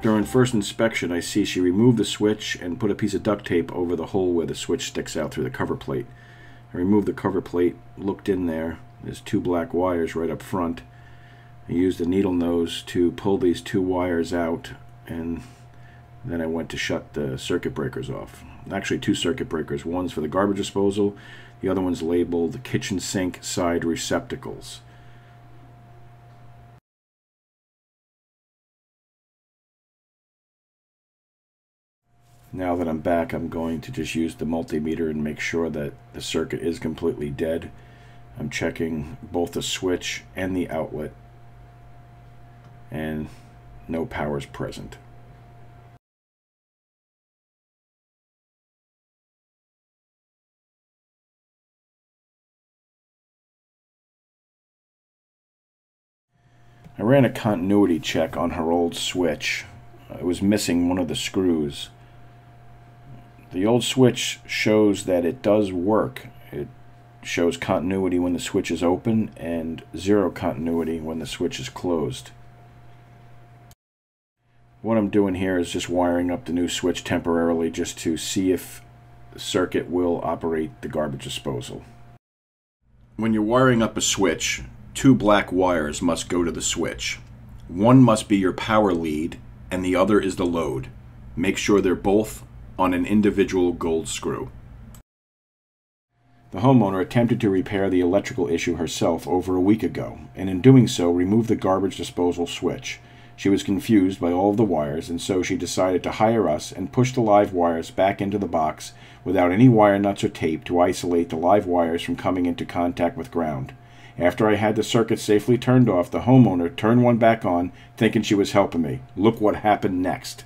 During first inspection, I see she removed the switch and put a piece of duct tape over the hole where the switch sticks out through the cover plate. I removed the cover plate, looked in there. There's two black wires right up front. I used a needle nose to pull these two wires out, and then I went to shut the circuit breakers off. Actually, two circuit breakers. One's for the garbage disposal. The other one's labeled kitchen sink side receptacles. Now that I'm back, I'm going to just use the multimeter and make sure that the circuit is completely dead. I'm checking both the switch and the outlet, and no power is present. I ran a continuity check on her old switch. It was missing one of the screws. The old switch shows that it does work. It shows continuity when the switch is open and zero continuity when the switch is closed. What I'm doing here is just wiring up the new switch temporarily just to see if the circuit will operate the garbage disposal. When you're wiring up a switch, two black wires must go to the switch. One must be your power lead and the other is the load. Make sure they're both on an individual gold screw. The homeowner attempted to repair the electrical issue herself over a week ago, and in doing so removed the garbage disposal switch. She was confused by all of the wires, and so she decided to hire us and push the live wires back into the box without any wire nuts or tape to isolate the live wires from coming into contact with ground. After I had the circuit safely turned off, the homeowner turned one back on, thinking she was helping me. Look what happened next.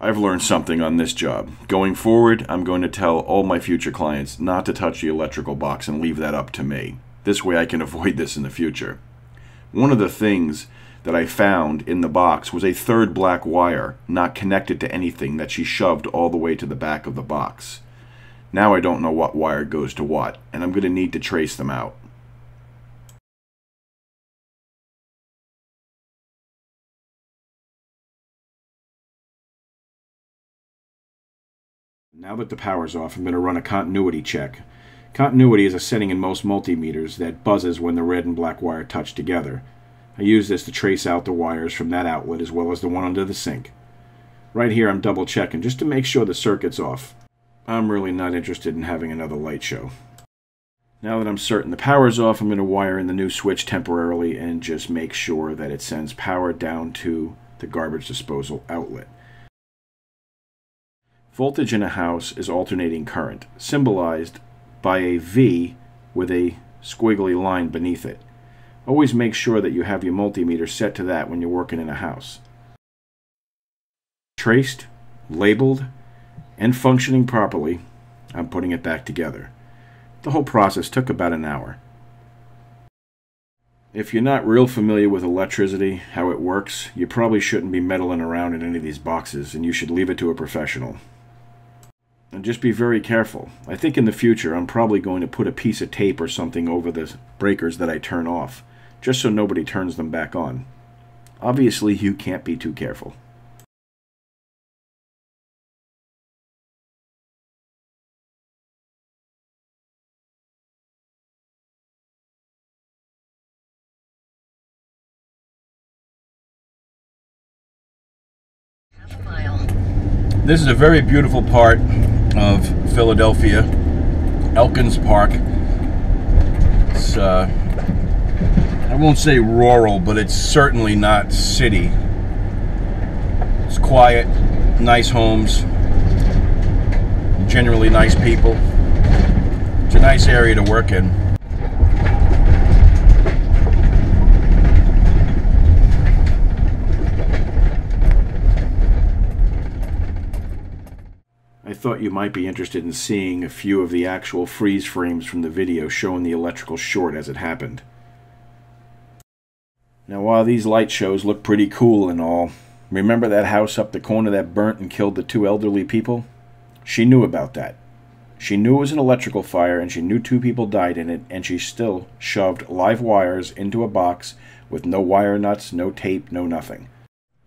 I've learned something on this job. Going forward, I'm going to tell all my future clients not to touch the electrical box and leave that up to me. This way I can avoid this in the future. One of the things that I found in the box was a third black wire not connected to anything that she shoved all the way to the back of the box. Now I don't know what wire goes to what, and I'm going to need to trace them out. Now that the power's off, I'm going to run a continuity check. Continuity is a setting in most multimeters that buzzes when the red and black wire touch together. I use this to trace out the wires from that outlet as well as the one under the sink. Right here I'm double checking just to make sure the circuit's off. I'm really not interested in having another light show. Now that I'm certain the power's off, I'm going to wire in the new switch temporarily and just make sure that it sends power down to the garbage disposal outlet. Voltage in a house is alternating current, symbolized by a V with a squiggly line beneath it. Always make sure that you have your multimeter set to that when you're working in a house. Traced, labeled, and functioning properly, I'm putting it back together. The whole process took about an hour. If you're not real familiar with electricity, how it works, you probably shouldn't be meddling around in any of these boxes, and you should leave it to a professional. And just be very careful. I think in the future I'm probably going to put a piece of tape or something over the breakers that I turn off, just so nobody turns them back on. Obviously, you can't be too careful. This is a very beautiful part of Philadelphia, Elkins Park. It's, I won't say rural, but it's certainly not city. It's quiet, nice homes, generally nice people. It's a nice area to work in. I thought you might be interested in seeing a few of the actual freeze frames from the video showing the electrical short as it happened. Now, while these light shows look pretty cool and all, remember that house up the corner that burnt and killed the 2 elderly people? She knew about that. She knew it was an electrical fire, and she knew 2 people died in it, and she still shoved live wires into a box with no wire nuts, no tape, no nothing.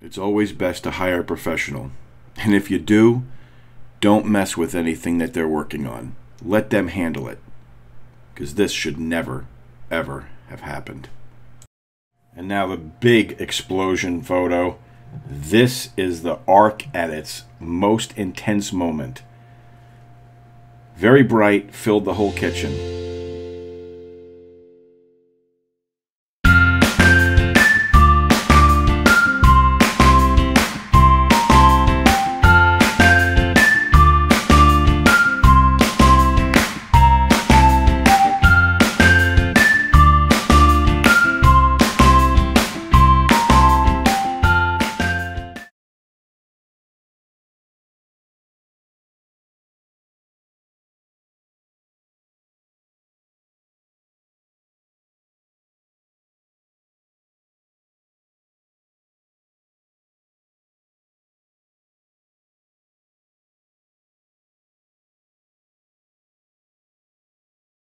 It's always best to hire a professional. And if you do, don't mess with anything that they're working on. Let them handle it. Because this should never, ever have happened. And now the big explosion photo. This is the arc at its most intense moment. Very bright, filled the whole kitchen.